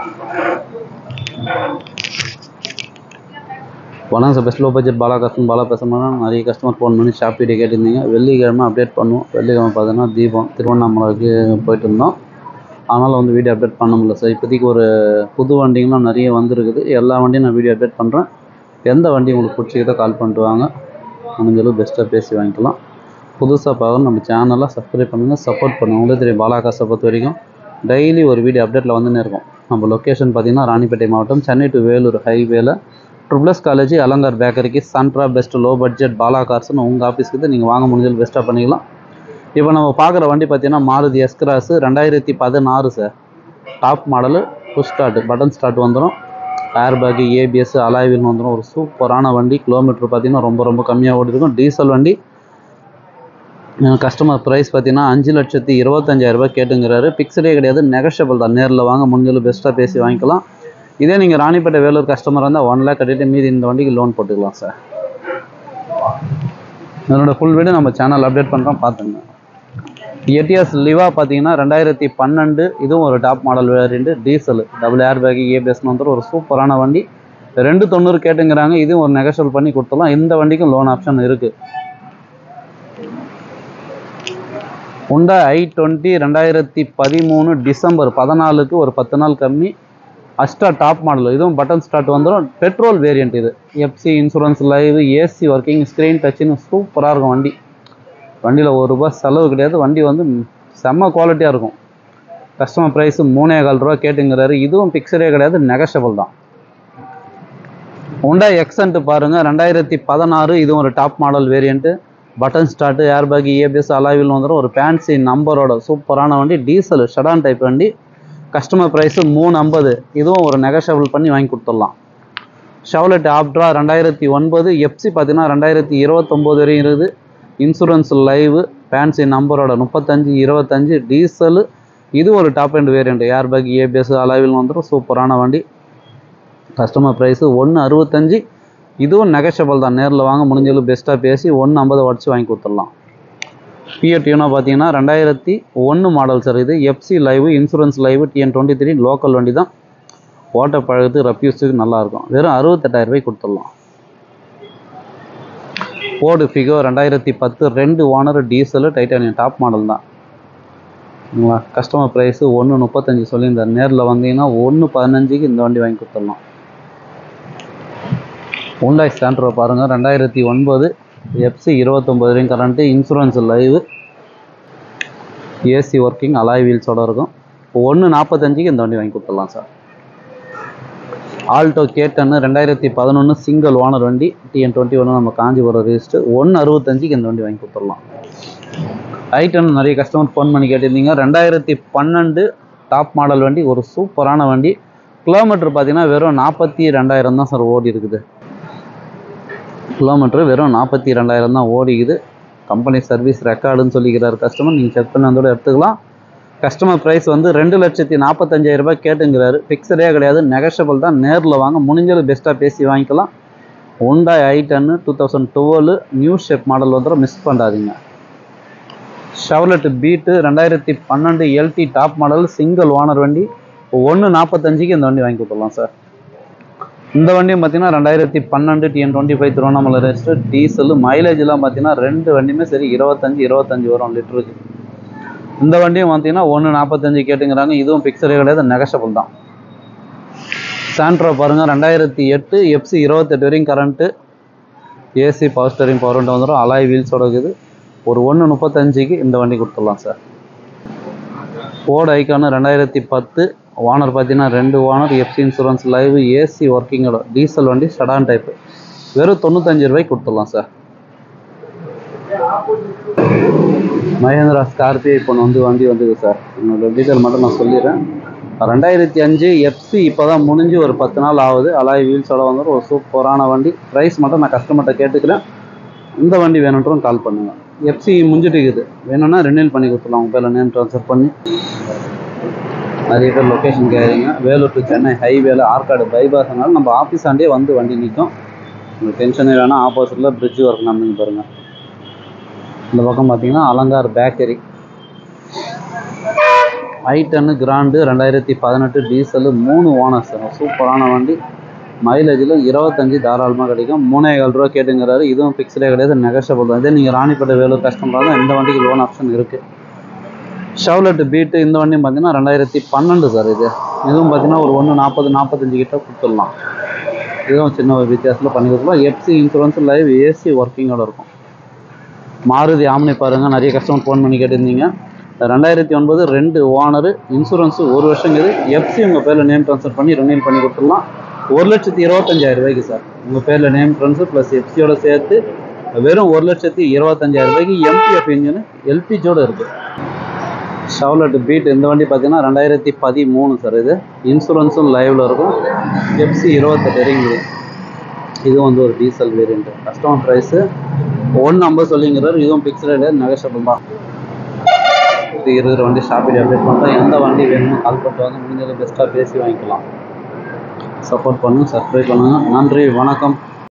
வணக்கம் sir, best low budget Bala பேசுகிறேன். நிறைய கஸ்டமர் ஃபோன் பண்ணி ஷாப் வீடியோ கேட்டிருந்தீங்க. வெள்ளிக்கிழமை அப்டேட் பண்ணுவோம். வெள்ளிக்கிழமை பார்த்தீங்கன்னா தீபம் திருவண்ணாமலைக்கு போயிட்டு இருந்தோம். அதனால் வந்து வீடியோ அப்டேட் பண்ண முடியல சார். இப்போதைக்கு ஒரு புது வண்டிங்களாம் நிறைய வந்துருக்குது. எல்லா வண்டியும் நான் வீடியோ அப்டேட் பண்ணுறேன். எந்த வண்டி உங்களுக்கு பிடிச்சிக்கிட்டோ கால் பண்ணிட்டு வாங்க. முடிஞ்சளவு பெஸ்ட்டாக பேசி வாங்கிக்கலாம். புதுசாக பார்க்கணும் நம்ம சேனலை சப்ஸ்கிரைப் பண்ணுங்கள், சப்போர்ட் பண்ணுங்கள். உங்களுக்கு தெரியும் பாலா காசை பொறுத்த வரைக்கும் டெய்லி ஒரு வீடியோ அப்டேட்டில் வந்துன்னே இருக்கும். நம்ம லொக்கேஷன் பார்த்திங்கன்னா ராணிப்பேட்டை மாவட்டம், சென்னை டு வேலூர் ஹைவேல ட்ரிபிள்எஸ் காலேஜ் அலங்கார் பேக்கரிக்கு சன்ட்ரா பெஸ்ட் லோ பட்ஜெட் பாலா கார்ஸ்னு உங்கள் ஆஃபீஸ்க்கு நீங்கள் வாங்க முடிஞ்சது பெஸ்ட்டாக பண்ணிக்கலாம். இப்போ நம்ம பார்க்குற வண்டி பார்த்தீங்கன்னா Maruti S cross 2016 sir. Top model, push start, button start வந்துடும். ஏர் பேக்கு, ஏபிஎஸ், அலாய்வில் வந்துடும். ஒரு சூப்பரான வண்டி. கிலோமீட்டர் பார்த்தீங்கன்னா ரொம்ப கம்மியாக ஓடிருக்கும். டீசல் வண்டி. கஸ்டமர் ப்ரைஸ் பார்த்தீங்கன்னா 5,25,000 கேட்டுங்கிறாரு. ஃபிக்ஸடே கிடையாது, நெகஷியபிள் தான். நேரில் வாங்க முடிஞ்சளவு பெஸ்ட்டாக பேசி வாங்கிக்கலாம். இதே நீங்கள் ராணிப்பேட்டை வேலூர் கஸ்டமர் இருந்தால் 1 lakh கட்டிட்டு மீதி இந்த வண்டிக்கு லோன் போட்டுக்கலாம் சார். இதனோட ஃபுல் வீடியோ நம்ம சேனல் அப்டேட் பண்ணுறோம், பார்த்துங்க. எட்டிஎஸ் லிவா பார்த்தீங்கன்னா 2012, இதுவும் ஒரு top model variant. Diesel, double air bag, ஏபிஎஸ்னு வந்துடும். ஒரு சூப்பரான வண்டி. 290 கேட்டுங்கிறாங்க. இதுவும் ஒரு நெகஷியபிள் பண்ணி கொடுத்துடலாம். இந்த வண்டிக்கும் லோன் ஆப்ஷன் இருக்குது. ஹுண்டா i20 2013 டிசம்பர் 14க்கு ஒரு 10 நாள் கம்மி. Asta top model. இதுவும் பட்டன் ஸ்டார்ட் வந்துடும். Petrol variant. இது FC, insurance live, AC working, screen டச்சுன்னு சூப்பராக இருக்கும் வண்டி. வண்டியில் ₹1 செலவு கிடையாது. வண்டி வந்து செம்ம குவாலிட்டியாக இருக்கும். கஸ்டமர் ப்ரைஸ் 3,15,000 கேட்டுங்கிறாரு. இதுவும் ஃபிக்ஸடே கிடையாது, நெகஷியபிள் தான். ஹுண்டா எக்ஸன்ட் பாருங்கள், 2016, இதுவும் ஒரு top model variant. Button start, air bag, ABS, alloy wheel வந்துடும். ஒரு ஃபேன்சி நம்பரோட சூப்பரான வண்டி. டீசல் ஷடான் டைப் வண்டி. Customer price 350. இதுவும் ஒரு நெகஷியபிள் பண்ணி வாங்கி கொடுத்துடலாம். ஷெவ்லெட் ஆப்ட்ரா 2009, எஃப்சி பார்த்தீங்கன்னா 2029 வரையும் இருக்குது. இன்சூரன்ஸ் லைவ், ஃபேன்சி நம்பரோட 3525, டீசலு. இது ஒரு top end variant. Air bag, ABS, alloy wheel வந்துடும். சூப்பரான வண்டி. Customer price 165. இதுவும் நெகஷியபிள் தான். நேரில் வாங்க முடிஞ்சளவு பெஸ்ட்டாக பேசி 150 உடச்சி வாங்கி கொடுத்துடலாம். ஃபியட் யூனோ பார்த்தீங்கன்னா 2001 மாடல் சார். இது FC live, insurance live, TN23 local வண்டி தான். ஓட்ட பழகுது, ரப்யூஸுக்கு நல்லாயிருக்கும். வெறும் 68,000 கொடுத்துடலாம். Ford Figo 2010, 2 owner, diesel, titanium top model தான். கஸ்டமர் ப்ரைஸு 135 சொல்லியிருந்தார். நேரில் வந்தீங்கன்னா 115க்கு இந்த வண்டி வாங்கி கொடுத்துடலாம். ஹுண்டாய் சாண்ட்ரோ பாருங்கள், 2009, எஃப்சி 29 வரையும் current, insurance live, AC working, alloy வீல்ஸோட இருக்கும். 145க்கு இந்த வண்டி வாங்கி கொடுத்துடலாம் sir. Alto K10 2011, single owner வண்டி. TN21 நம்ம காஞ்சிபுரம் ரெஜிஸ்டர். 165க்கு இந்த வண்டி வாங்கி கொடுத்துடலாம். i10 நிறைய கஸ்டமர் ஃபோன் பண்ணி கேட்டிருந்தீங்க. 2012 டாப் மாடல் வண்டி. ஒரு சூப்பரான வண்டி. கிலோமீட்டர் பார்த்தீங்கன்னா வெறும் 42,000 தான் சார் ஓடி இருக்குது. கிலோமீட்டர் வெறும் 42,000 தான் ஓடிக்குது. கம்பெனி சர்வீஸ் ரெக்கார்டுன்னு சொல்லிக்கிறார் கஸ்டமர். நீங்கள் செக் பண்ணி அதோட எடுத்துக்கலாம். கஸ்டமர் ப்ரைஸ் வந்து 2,45,000 கேட்டுங்கிறாரு. ஃபிக்ஸடே கிடையாது, நெகஷியபிள் தான். நேரில் வாங்க முடிஞ்சது பெஸ்ட்டாக பேசி வாங்கிக்கலாம். Hyundai i10 2012 new shape model வந்துடும், மிஸ் பண்ணாதீங்க. Chevrolet Beat 2012 LT top model, single owner வண்டி. 145க்கு இந்த வண்டி வாங்கி கொடுத்துடலாம் சார். இந்த வண்டியும் பார்த்தீங்கன்னா 2012 TN25 திருவண்ணாமலை ரெஜிஸ்டர். டீசல். மைலேஜ்லாம் பார்த்தீங்கன்னா 2 வண்டியுமே சரி 25 வரும் லிட்டருக்கு. இந்த வண்டியும் பார்த்தீங்கன்னா 145 கேட்டுங்கிறாங்க. இதுவும் ஃபிக்ஸடே கிடையாது, நெகஷியபிள் தான். சாண்ட்ரோ பாருங்கள், 2008, எஃப்சி 28 வரையும் current, AC, power steering, power window வந்துடும். அலாய் வீல்ஸோட இருக்குது. ஒரு 135க்கு இந்த வண்டி கொடுத்துடலாம் சார். ஃபோர்டு ஐகான் 2010, ஓனர் பார்த்தீங்கன்னா 2 owner, FC, insurance live, AC ஒர்க்கிங்கோட, டீசல் வண்டி, ஷடான் டைப்பு. வெறும் 95 கொடுத்துடலாம் சார். மஹேந்திரா ஸ்கார்பியோ இப்போ வண்டி வந்தது சார். என்னோட டீட்டெயில் மட்டும் நான் சொல்லிடுறேன். 2005 எஃப்சி இப்போ தான் முடிஞ்சு ஒரு 10 நாள் ஆகுது. அலாய் வீல்ஸோட வந்துடும். ஒரு சூப்பரான வண்டி. ப்ரைஸ் மட்டும் நான் கஸ்டமர்கிட்ட கேட்டுக்கிறேன். இந்த வண்டி வேணுன்றோம் கால் பண்ணுங்கள். எஃப்சி முடிஞ்சிட்டு இருக்குது, வேணும்னா ரினியூல் பண்ணி கொடுத்துடலாம். உங்கள் பேரில் நேம் ட்ரான்ஸ்ஃபர் பண்ணி. நிறைய பேர் லொக்கேஷன் கேட்குறீங்க. வேலூர் டு சென்னை ஹைவேல ஆற்காடு பைபாஸ்னால நம்ம ஆஃபீஸ் ஆண்டே வந்து வண்டி நிற்கும். உங்களுக்கு டென்ஷனே வேணால். ஆப்போசிட்டில் பிரிட்ஜ் ஒர்க் நடந்துன்னு பாருங்கள். இந்த பக்கம் பார்த்தீங்கன்னா Alankar bakery. i10 grand 2018 diesel 3 owners. சூப்பரான வண்டி. மைலேஜில் 25 தாராளமாக கிடைக்கும். 3,700 ரூபா கேட்டுங்கிறாரு. இதுவும் ஃபிக்ஸ்டே கிடையாது, நெகோஷியபிள் தான். இதே நீங்கள் ராணிப்பேட்டை வேலூர் கஸ்டமராக தான் இந்த வண்டிக்கு லோன் ஆப்ஷன் இருக்குது. ஷெவ்லெட் பீட்டு இந்த வண்டியும் பார்த்தீங்கன்னா 2012 சார். இதுவும் பார்த்தீங்கன்னா ஒரு 140-45 கிட்ட கொடுத்துடலாம். இதுவும் சின்ன ஒரு வித்தியாசத்தில் பண்ணி கொடுக்கலாம். எஃப்சி இன்சூரன்ஸ் லைவ் ஏசி ஒர்க்கிங்கோட இருக்கும். மாருதி ஆம்னி பாருங்கள், நிறைய கஸ்டமர் ஃபோன் பண்ணி கேட்டிருந்தீங்க. 2009 2 ஓனரு, இன்சூரன்ஸு 1 வருஷங்கிறது. எஃப்சி உங்கள் பேரில் நேம் ட்ரான்ஸ்ஃபர் பண்ணி ரினியூல் பண்ணி கொடுத்துடலாம். 1,25,000 ரூபாய்க்கு சார். உங்கள் பேரில் நேம் ட்ரான்ஸ்ஃபர் ப்ளஸ் எஃப்சியோட சேர்த்து வெறும் 1,25,000 ரூபாய்க்கு. எம்பிஎஃப் இன்ஜினு எல்பிஜியோடு இருக்குது. ஷெவ்லெட் பீட் இந்த வண்டி பார்த்தீங்கன்னா 2013 சார். இன்சூரன்ஸும் லைவில் இருக்கும். எஃப்சி 28 இறங்குது. இது வந்து ஒரு டீசல் வேரியண்ட்டு. கஸ்டமர் ப்ரைஸு 150 சொல்லிங்கிறார். இதுவும் ஃபிக்ஸ்டு ரேட், நெகோஷியபிள் தான். இது இருக்கிற வண்டி ஷாப்பில் அப்டேட் பண்ணுறோம். எந்த வண்டி வேணுமோ கால் பண்ணிட்டு வாங்க. முடிஞ்சது பெஸ்ட்டாக பேசி வாங்கிக்கலாம். சப்போர்ட் பண்ணுங்கள், சப்ஸ்கிரைப் பண்ணுங்கள். நன்றி, வணக்கம்.